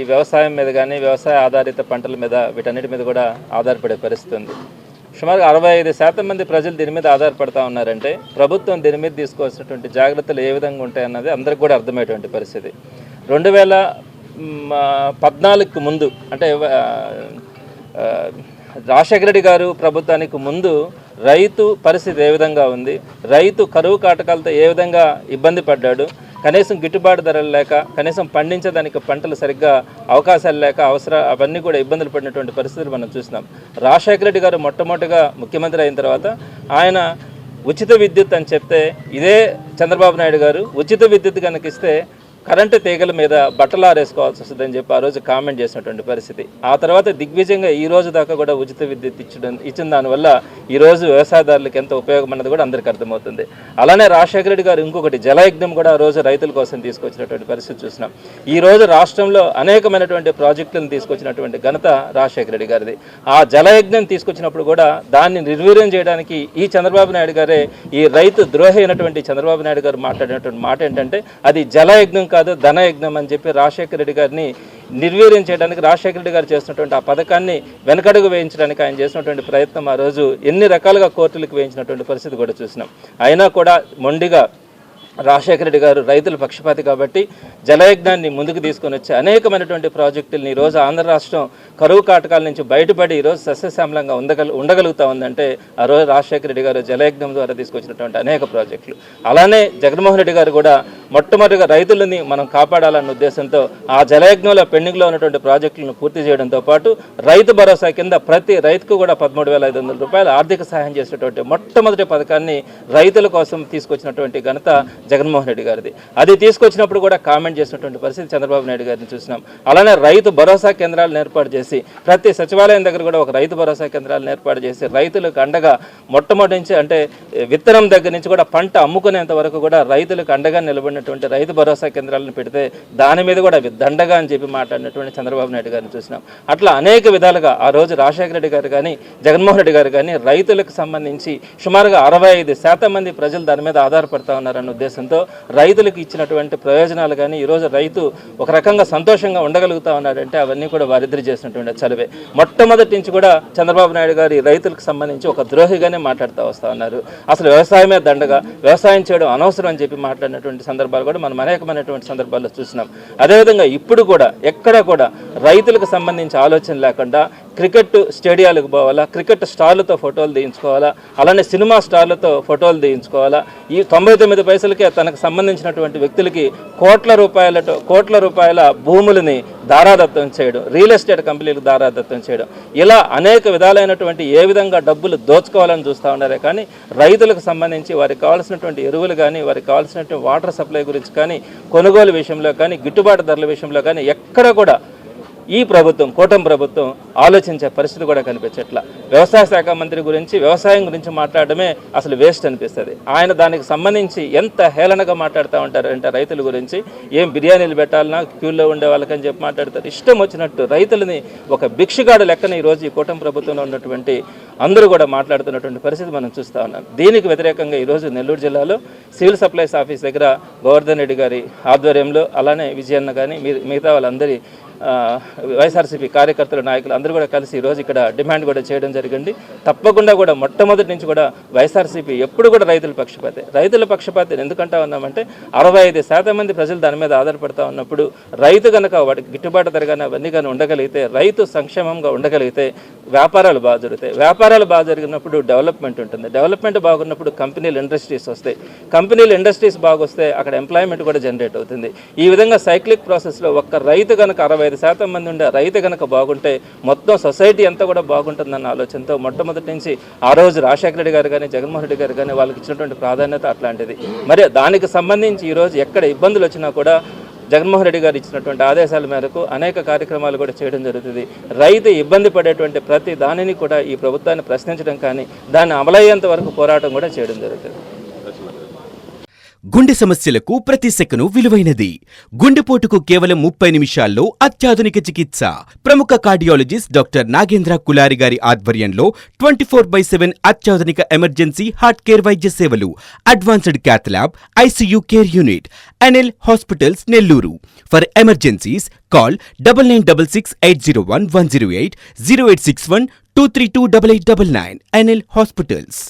ఈ వ్యవసాయం మీద కానీ వ్యవసాయ ఆధారిత పంటల మీద వీటన్నిటి మీద కూడా ఆధారపడే పరిస్థితి ఉంది. సుమారు 65% మంది ప్రజలు దీని మీద ఆధారపడతా ఉన్నారంటే ప్రభుత్వం దీని మీద తీసుకోవాల్సినటువంటి జాగ్రత్తలు ఏ విధంగా ఉంటాయన్నది అందరికి కూడా అర్థమయ్యేటువంటి పరిస్థితి. 2014కు ముందు అంటే రాజశేఖర రెడ్డి గారు ప్రభుత్వానికి ముందు రైతు పరిస్థితి ఏ విధంగా ఉంది, రైతు కరువు కాటకాలతో ఏ విధంగా ఇబ్బంది పడ్డాడు, కనీసం గిట్టుబాటు ధరలు లేక కనీసం పండించడానికి పంటలు సరిగ్గా అవకాశాలు లేక అవన్నీ కూడా ఇబ్బందులు పడినటువంటి పరిస్థితులు మనం చూసినాం. రాజశేఖర రెడ్డి గారు మొట్టమొదటిగా ముఖ్యమంత్రి అయిన తర్వాత ఆయన ఉచిత విద్యుత్ అని చెప్తే ఇదే చంద్రబాబు నాయుడు గారు ఉచిత విద్యుత్ కనుక ఇస్తే కరెంటు తీగల మీద బట్టలు ఆరేసుకోవాల్సి వస్తుందని చెప్పి ఆ రోజు కామెంట్ చేసినటువంటి పరిస్థితి. ఆ తర్వాత దిగ్విజయంగా ఈ రోజు దాకా కూడా ఉచిత విద్యుత్ ఇచ్చిన దానివల్ల ఈరోజు వ్యవసాయదారులకు ఎంత ఉపయోగం అన్నది కూడా అందరికీ అర్థమవుతుంది. అలానే రాజశేఖర రెడ్డి గారు ఇంకొకటి జలయజ్ఞం కూడా ఆ రోజు రైతుల కోసం తీసుకొచ్చినటువంటి పరిస్థితి చూసినాం. ఈ రోజు రాష్ట్రంలో అనేకమైనటువంటి ప్రాజెక్టులను తీసుకొచ్చినటువంటి ఘనత రాజశేఖర రెడ్డి గారిది. ఆ జలయజ్ఞం తీసుకొచ్చినప్పుడు కూడా దాన్ని నిర్వీర్యం చేయడానికి ఈ చంద్రబాబు నాయుడు గారే, ఈ రైతు ద్రోహి అయినటువంటి చంద్రబాబు నాయుడు గారు మాట్లాడినటువంటి మాట ఏంటంటే అది జలయజ్ఞం కాదు ధనయజ్ఞం అని చెప్పి రాజశేఖర రెడ్డి గారిని నిర్వీర్యం చేయడానికి రాజశేఖర రెడ్డి గారు చేసినటువంటి ఆ పథకాన్ని వెనకడుగు వేయించడానికి ఆయన చేసినటువంటి ప్రయత్నం ఆ రోజు ఎన్ని రకాలుగా కోర్టులకు వేయించినటువంటి పరిస్థితి కూడా చూసినాం. అయినా కూడా మొండిగా రాజశేఖర రెడ్డి గారు రైతుల పక్షపాతి కాబట్టి జలయజ్ఞాన్ని ముందుకు తీసుకొని వచ్చి అనేకమైనటువంటి ప్రాజెక్టులను ఈరోజు ఆంధ్ర రాష్ట్రం కరువు కాటకాల నుంచి బయటపడి ఈరోజు సస్యశ్యామలంగా ఉండగలుగుతా ఉందంటే ఆ రోజు రాజశేఖర రెడ్డి గారు జలయజ్ఞం ద్వారా తీసుకొచ్చినటువంటి అనేక ప్రాజెక్టులు. అలానే జగన్మోహన్ రెడ్డి గారు కూడా మొట్టమొదటిగా రైతులని మనం కాపాడాలన్న ఉద్దేశంతో ఆ జలయజ్ఞంలో పెండింగ్లో ఉన్నటువంటి ప్రాజెక్టులను పూర్తి చేయడంతో పాటు రైతు భరోసా కింద ప్రతి రైతుకు కూడా 13,500 రూపాయలు ఆర్థిక సహాయం చేసినటువంటి మొట్టమొదటి పథకాన్ని రైతుల కోసం తీసుకొచ్చినటువంటి ఘనత జగన్మోహన్ రెడ్డి గారిది. అది తీసుకొచ్చినప్పుడు కూడా కామెంట్ చేసినటువంటి పరిస్థితి చంద్రబాబు నాయుడు గారిని చూసినాం. అలానే రైతు భరోసా కేంద్రాలను ఏర్పాటు చేసి ప్రతి సచివాలయం దగ్గర కూడా ఒక రైతు భరోసా కేంద్రాలను ఏర్పాటు చేసి రైతులకు అండగా మొట్టమొదటి నుంచి అంటే విత్తనం దగ్గర నుంచి కూడా పంట అమ్ముకునేంత వరకు కూడా రైతులకు అండగా నిలబడినటువంటి రైతు భరోసా కేంద్రాలను పెడితే దాని మీద కూడా దండగా అని చెప్పి మాట్లాడినటువంటి చంద్రబాబు నాయుడు గారిని చూసినాం. అట్లా అనేక విధాలుగా ఆ రోజు రాజశేఖర రెడ్డి గారు కానీ జగన్మోహన్ రెడ్డి గారు కానీ రైతులకు సంబంధించి సుమారుగా 65% మంది ప్రజలు దాని మీద ఆధారపడతా ఉన్నారన్న ఉద్దేశంతో రైతులకు ఇచ్చినటువంటి ప్రయోజనాలు కానీ ఈరోజు రైతు ఒక రకంగా సంతోషంగా ఉండగలుగుతా ఉన్నాడంటే అవన్నీ కూడా వారిద్దరు చేసినటువంటి చదివే. మొట్టమొదటి నుంచి కూడా చంద్రబాబు నాయుడు గారు రైతులకు సంబంధించి ఒక ద్రోహిగానే మాట్లాడుతూ వస్తూ ఉన్నారు. అసలు వ్యవసాయమే దండగా, వ్యవసాయం చేయడం అనవసరం అని చెప్పి మాట్లాడినటువంటి సందర్భాలు కూడా మనం అనేకమైనటువంటి సందర్భాల్లో చూసినాం. అదేవిధంగా ఇప్పుడు కూడా ఎక్కడ కూడా రైతులకు సంబంధించి ఆలోచన లేకుండా క్రికెట్ స్టేడియాలకు పోవాలా, క్రికెట్ స్టార్లతో ఫోటోలు తీయించుకోవాలా, అలానే సినిమా స్టార్లతో ఫోటోలు తీయించుకోవాలా, ఈ 99 పైసలకే తనకు సంబంధించినటువంటి వ్యక్తులకి కోట్ల రూపాయల భూములని దారాదత్తం చేయడం, రియల్ ఎస్టేట్ కంపెనీలకు దారాదత్తం చేయడం, ఇలా అనేక విధాలైనటువంటి ఏ విధంగా డబ్బులు దోచుకోవాలని చూస్తూ ఉన్నారే కానీ రైతులకు సంబంధించి వారికి కావాల్సినటువంటి ఎరువులు కానీ వారికి కావాల్సినటువంటి వాటర్ సప్లై గురించి కానీ కొనుగోలు విషయంలో కానీ గిట్టుబాటు ధరల విషయంలో కానీ ఎక్కడ కూడా ఈ ప్రభుత్వం కూటమి ప్రభుత్వం ఆలోచించే పరిస్థితి కూడా కనిపించట్లా. వ్యవసాయ శాఖ మంత్రి గురించి వ్యవసాయం గురించి మాట్లాడడమే అసలు వేస్ట్ అనిపిస్తుంది. ఆయన దానికి సంబంధించి ఎంత హేళనగా మాట్లాడుతూ ఉంటారు అంటే రైతుల గురించి ఏం బిర్యానీలు పెట్టాలన్నా క్యూల్లో ఉండే వాళ్ళకని చెప్పి మాట్లాడతారు. ఇష్టం వచ్చినట్టు రైతులని ఒక భిక్షగాడు లెక్కన ఈరోజు ఈ కూటమి ప్రభుత్వంలో ఉన్నటువంటి అందరూ కూడా మాట్లాడుతున్నటువంటి పరిస్థితి మనం చూస్తూ ఉన్నాం. దీనికి వ్యతిరేకంగా ఈరోజు నెల్లూరు జిల్లాలో సివిల్ సప్లైస్ ఆఫీస్ దగ్గర గోవర్ధన్ రెడ్డి గారి ఆధ్వర్యంలో అలానే విజయన్న కానీ మిగతా వాళ్ళందరి వైఎస్ఆర్సీపీ కార్యకర్తలు నాయకులు అందరూ కూడా కలిసి ఈరోజు ఇక్కడ డిమాండ్ కూడా చేయడం జరిగింది. తప్పకుండా కూడా మొట్టమొదటి నుంచి కూడా వైఎస్ఆర్సీపీ ఎప్పుడు కూడా రైతుల పక్షపాతి ఎందుకంటా ఉన్నామంటే 65% మంది ప్రజలు దాని మీద ఆధారపడతా ఉన్నప్పుడు రైతు కనుక వాటికి గిట్టుబాటు ధర కానీ అవన్నీ కానీ ఉండగలిగితే, రైతు సంక్షేమంగా ఉండగలిగితే వ్యాపారాలు బాగా జరుగుతాయి. వ్యాపారాలు బాగా జరిగినప్పుడు డెవలప్మెంట్ ఉంటుంది. డెవలప్మెంట్ బాగున్నప్పుడు కంపెనీలు ఇండస్ట్రీస్ వస్తాయి. కంపెనీలు ఇండస్ట్రీస్ బాగొస్తే అక్కడ ఎంప్లాయ్మెంట్ కూడా జనరేట్ అవుతుంది. ఈ విధంగా సైక్లిక్ ప్రాసెస్లో ఒక్క రైతు కనుక 65% మంది ఉండే రైతు కనుక బాగుంటే మొత్తం సొసైటీ అంతా కూడా బాగుంటుందన్న ఆలోచనతో మొట్టమొదటి నుంచి ఆ రోజు రాజశేఖర రెడ్డి గారు కానీ జగన్మోహన్ రెడ్డి గారు కానీ వాళ్ళకి ఇచ్చినటువంటి ప్రాధాన్యత అట్లాంటిది. మరి దానికి సంబంధించి ఈరోజు ఎక్కడ ఇబ్బందులు వచ్చినా కూడా జగన్మోహన్ రెడ్డి గారు ఇచ్చినటువంటి ఆదేశాల మేరకు అనేక కార్యక్రమాలు కూడా చేయడం జరుగుతుంది. రైతు ఇబ్బంది పడేటువంటి ప్రతి దానిని కూడా ఈ ప్రభుత్వాన్ని ప్రశ్నించడం కానీ దాన్ని అమలయ్యేంత వరకు పోరాటం కూడా చేయడం జరుగుతుంది. గుండె సమస్యలకు ప్రతి సెకను విలువైనది. గుండెపోటుకు కేవలం 30 నిమిషాల్లో అత్యాధునిక చికిత్స. ప్రముఖ కార్డియాలజిస్ట్ డాక్టర్ నాగేంద్ర కులారి గారి ఆధ్వర్యంలో 24/7 అత్యాధునిక ఎమర్జెన్సీ హార్ట్ కేర్ వైద్య సేవలు. Advanced cath lab, ICU care unit. NL hospitals Nellore. For emergencies call 9966801108 0861 2328899. NL hospitals.